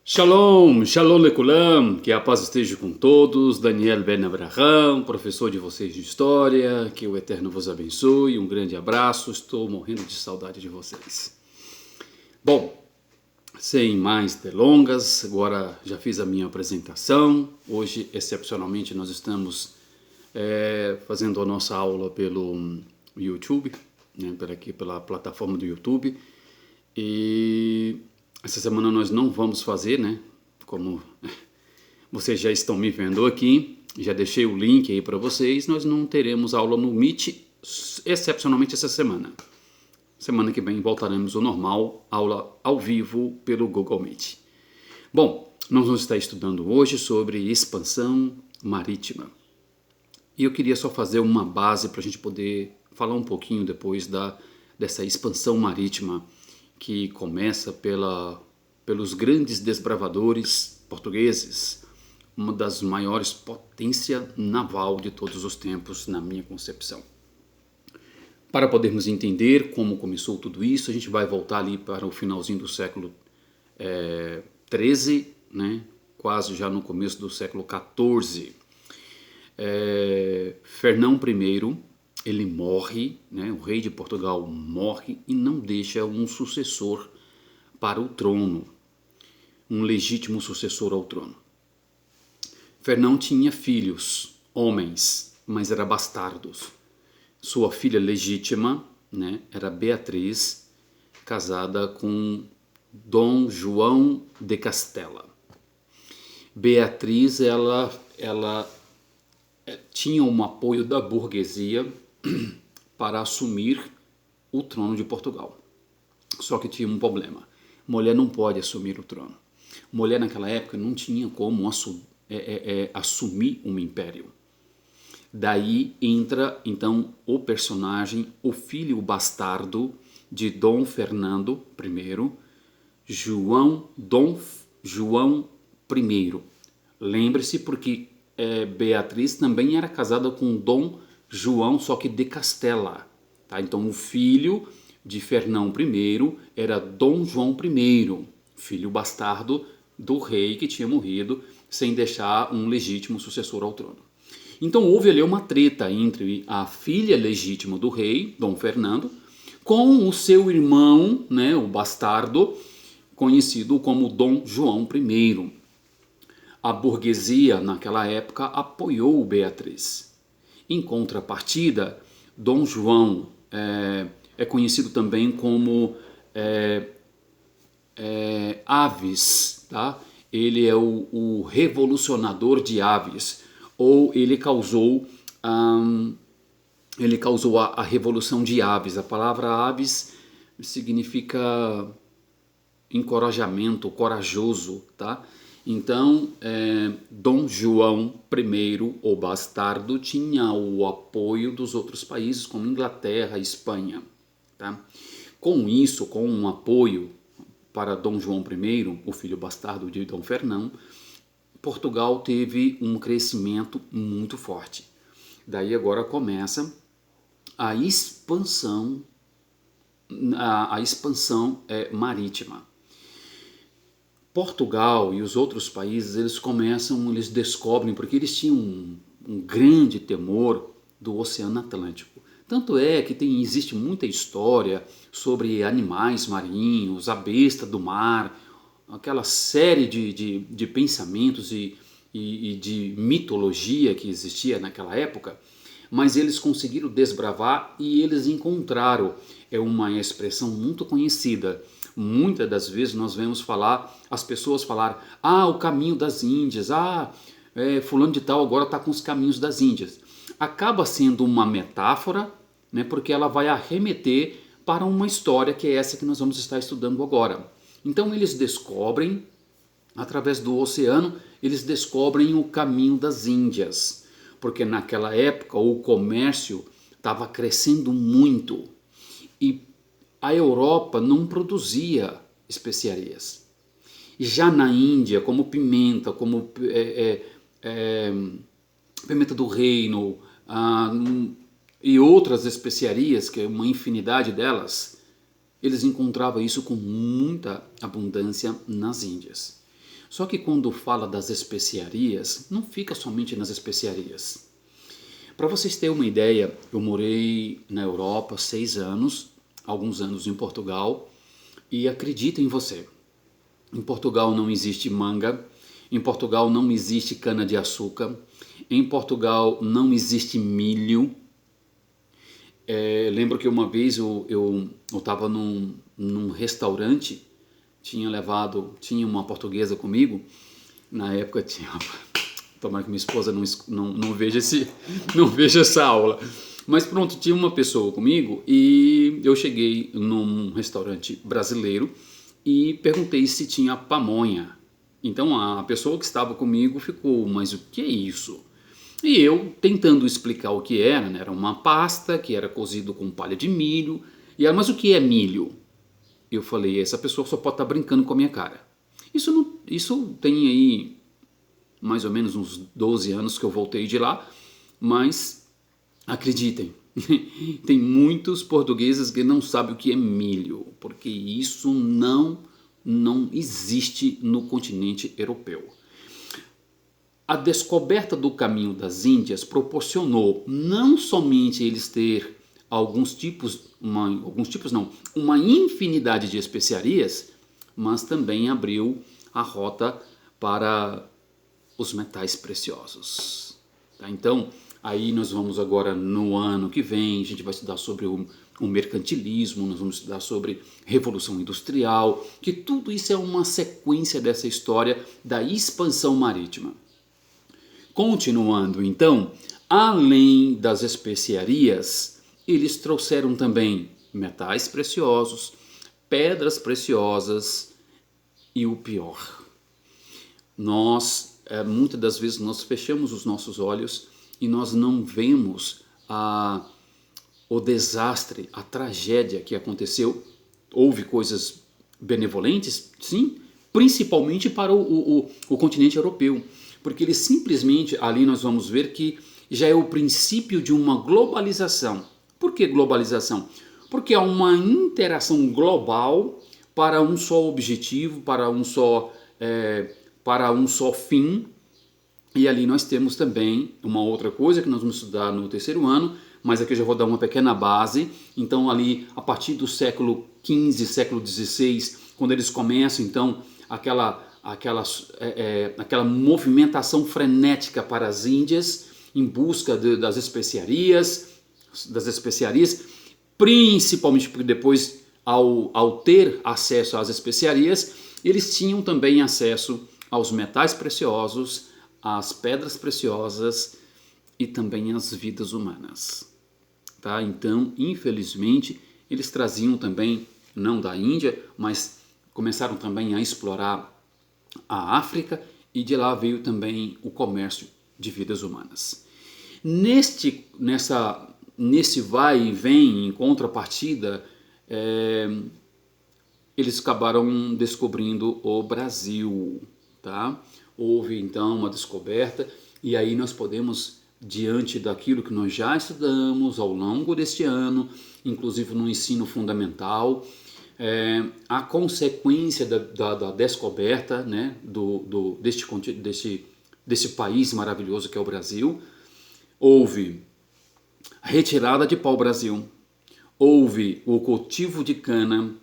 Shalom, Shalom Lekulam, que a paz esteja com todos. Daniel Ben Abraham, professor de vocês de História, que o Eterno vos abençoe. Um grande abraço, estou morrendo de saudade de vocês. Bom, sem mais delongas, agora já fiz a minha apresentação. Hoje, excepcionalmente, nós estamos fazendo a nossa aula pelo YouTube, né, pela plataforma do YouTube. E essa semana nós não vamos fazer, né? Como vocês já estão me vendo aqui, já deixei o link aí para vocês. Nós não teremos aula no Meet, excepcionalmente essa semana. Semana que vem voltaremos ao normal, aula ao vivo pelo Google Meet. Bom, nós vamos estar estudando hoje sobre expansão marítima. E eu queria só fazer uma base para a gente poder falar um pouquinho depois dessa expansão marítima que começa pelos grandes desbravadores portugueses, uma das maiores potências naval de todos os tempos, na minha concepção. Para podermos entender como começou tudo isso, a gente vai voltar ali para o finalzinho do século XIII, né? Quase já no começo do século XIV. Fernão I, ele morre, né? O rei de Portugal morre e não deixa um sucessor para o trono, um legítimo sucessor ao trono. Fernão tinha filhos, homens, mas era bastardos. Sua filha legítima, né, era Beatriz, casada com Dom João de Castela. Beatriz, ela tinha um apoio da burguesia para assumir o trono de Portugal. Só que tinha um problema. Mulher não pode assumir o trono. Mulher naquela época não tinha como assumir um império. Daí entra então o personagem, o filho bastardo de Dom Fernando I, Dom João I. Lembre-se porque Beatriz também era casada com Dom João, só que de Castela. Tá? Então o filho de Fernão I era Dom João I, filho bastardo do rei que tinha morrido sem deixar um legítimo sucessor ao trono. Então houve ali uma treta entre a filha legítima do rei, Dom Fernando, com o seu irmão, né, o bastardo, conhecido como Dom João I. A burguesia naquela época apoiou Beatriz. Em contrapartida, Dom João é conhecido também como Aves, tá? Ele é o revolucionador de Aves, ou ele causou a revolução de Aves. A palavra Aves significa encorajamento, corajoso, tá? Então, Dom João I, o bastardo, tinha o apoio dos outros países, como Inglaterra e Espanha. Tá? Com isso, com um apoio para Dom João I, o filho bastardo de Dom Fernão, Portugal teve um crescimento muito forte. Daí agora começa a expansão marítima. Portugal e os outros países, eles descobrem, porque eles tinham um grande temor do Oceano Atlântico. Tanto é que existe muita história sobre animais marinhos, a besta do mar, aquela série de pensamentos e de mitologia que existia naquela época, mas eles conseguiram desbravar e eles encontraram, uma expressão muito conhecida. Muitas das vezes nós vemos as pessoas falar, o caminho das Índias, fulano de tal agora está com os caminhos das Índias. Acaba sendo uma metáfora, né, porque ela vai arremeter para uma história que é essa que nós vamos estar estudando agora. Então eles descobrem, através do oceano, eles descobrem o caminho das Índias, porque naquela época o comércio estava crescendo muito e a Europa não produzia especiarias. Já na Índia, como pimenta, como pimenta do reino e outras especiarias, que é uma infinidade delas, eles encontravam isso com muita abundância nas Índias. Só que quando fala das especiarias, não fica somente nas especiarias. Para vocês terem uma ideia, eu morei na Europa 6 anos, alguns anos em Portugal, e acredita em você, em Portugal não existe manga, em Portugal não existe cana-de-açúcar, em Portugal não existe milho. Lembro que uma vez eu estava num restaurante, tinha uma portuguesa comigo, na época tinha. Tomara que minha esposa não veja não veja essa aula. Mas pronto, tinha uma pessoa comigo e eu cheguei num restaurante brasileiro e perguntei se tinha pamonha. Então a pessoa que estava comigo ficou, mas o que é isso? E eu tentando explicar o que era, né? Era uma pasta que era cozido com palha de milho. E ela, mas o que é milho? Eu falei, essa pessoa só pode estar brincando com a minha cara. Isso tem aí mais ou menos uns 12 anos que eu voltei de lá, mas acreditem, tem muitos portugueses que não sabem o que é milho, porque isso não existe no continente europeu. A descoberta do caminho das Índias proporcionou não somente eles ter uma infinidade de especiarias, mas também abriu a rota para os metais preciosos. Tá? Então, aí nós vamos agora no ano que vem, a gente vai estudar sobre o mercantilismo, nós vamos estudar sobre Revolução Industrial, que tudo isso é uma sequência dessa história da expansão marítima. Continuando então, além das especiarias, eles trouxeram também metais preciosos, pedras preciosas e o pior. Muitas das vezes nós fechamos os nossos olhos e nós não vemos o desastre, a tragédia que aconteceu. Houve coisas benevolentes, sim, principalmente para o continente europeu, porque ele simplesmente, ali nós vamos ver que já é o princípio de uma globalização. Por que globalização? Porque há uma interação global para um só objetivo, para um só fim. E ali nós temos também uma outra coisa que nós vamos estudar no terceiro ano, mas aqui eu já vou dar uma pequena base. Então ali, a partir do século XV, século XVI, quando eles começam então aquela movimentação frenética para as Índias, em busca das especiarias, principalmente porque depois, ao ter acesso às especiarias, eles tinham também acesso aos metais preciosos, às pedras preciosas e também às vidas humanas. Tá? Então, infelizmente, eles traziam também, não da Índia, mas começaram também a explorar a África e de lá veio também o comércio de vidas humanas. Nesse vai e vem, em contrapartida, eles acabaram descobrindo o Brasil. Tá? Houve então uma descoberta e aí nós podemos, diante daquilo que nós já estudamos ao longo deste ano, inclusive no ensino fundamental, a consequência da descoberta, né, deste país maravilhoso que é o Brasil. Houve retirada de pau-brasil, houve o cultivo de cana,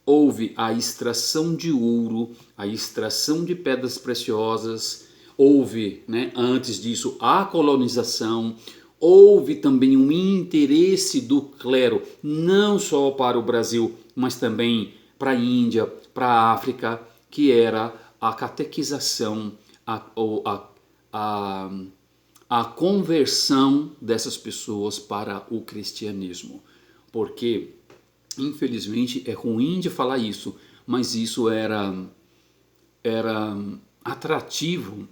houve a extração de ouro, a extração de pedras preciosas, houve, né, antes disso, a colonização, houve também um interesse do clero, não só para o Brasil, mas também para a Índia, para a África, que era a catequização, a conversão dessas pessoas para o cristianismo. Porque, infelizmente, é ruim de falar isso, mas isso era atrativo.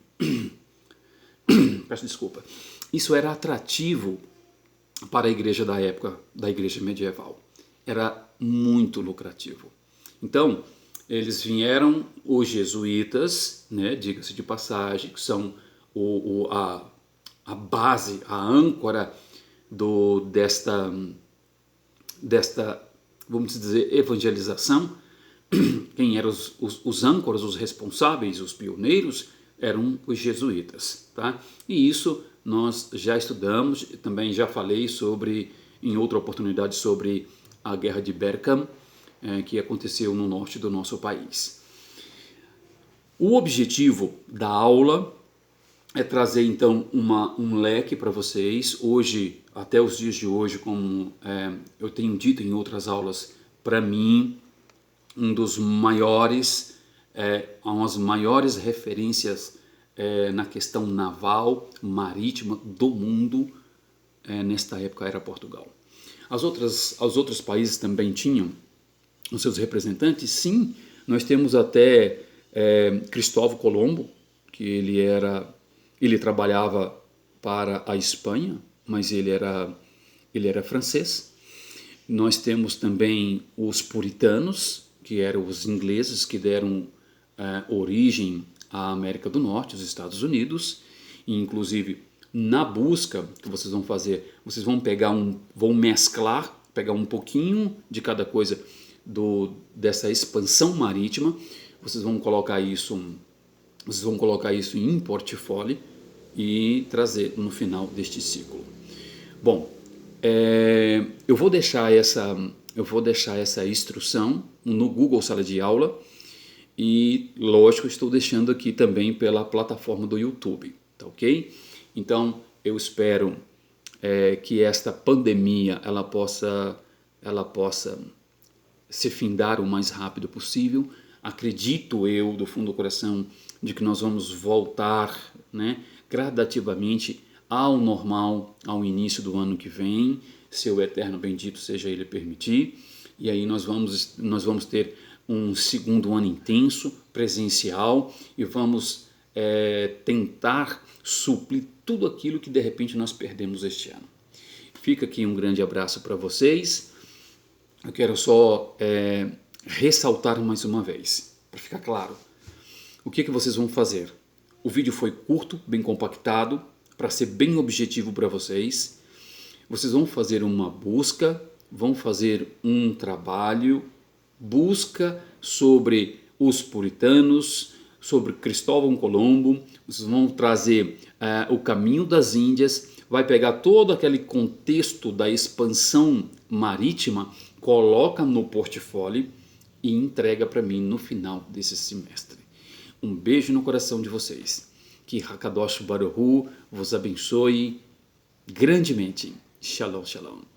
Peço desculpa. Isso era atrativo para a igreja da época, da igreja medieval. Era muito lucrativo. Então, eles vieram, os jesuítas, né, diga-se de passagem, que são a base, a âncora desta, vamos dizer, evangelização. quem eram os âncoras, os responsáveis, os pioneiros, eram os jesuítas, tá? E isso nós já estudamos, também já falei em outra oportunidade, sobre a Guerra de Berkham, que aconteceu no norte do nosso país. O objetivo da aula é trazer então um leque para vocês. Hoje, até os dias de hoje, como eu tenho dito em outras aulas, para mim, umas maiores referências na questão naval, marítima do mundo, nesta época era Portugal. Os outros países também tinham os seus representantes, sim. Nós temos até Cristóvão Colombo, que ele trabalhava para a Espanha, mas ele era francês. Nós temos também os puritanos, que eram os ingleses que deram origem à América do Norte, os Estados Unidos, e inclusive na busca que vocês vão fazer, vocês vão vão mesclar, pegar um pouquinho de cada coisa dessa expansão marítima, vocês vão colocar isso em portfólio e trazer no final deste ciclo. Bom, eu vou deixar essa instrução no Google Sala de Aula e, lógico, estou deixando aqui também pela plataforma do YouTube, tá ok? Então, eu espero que esta pandemia ela possa se findar o mais rápido possível. Acredito eu, do fundo do coração, de que nós vamos voltar, né, gradativamente ao normal, ao início do ano que vem, se o Eterno bendito seja Ele permitir, e aí nós vamos ter um segundo ano intenso, presencial, e vamos tentar suprir tudo aquilo que de repente nós perdemos este ano. Fica aqui um grande abraço para vocês. Eu quero só ressaltar mais uma vez, para ficar claro, o que vocês vão fazer. O vídeo foi curto, bem compactado, para ser bem objetivo para vocês. Vocês vão fazer uma busca, vão fazer um trabalho, busca sobre os puritanos, sobre Cristóvão Colombo. Vocês vão trazer o caminho das Índias, vai pegar todo aquele contexto da expansão marítima, coloca no portfólio e entrega para mim no final desse semestre. Um beijo no coração de vocês. Que Hakadosh Baruch Hu vos abençoe grandemente. Shalom, shalom.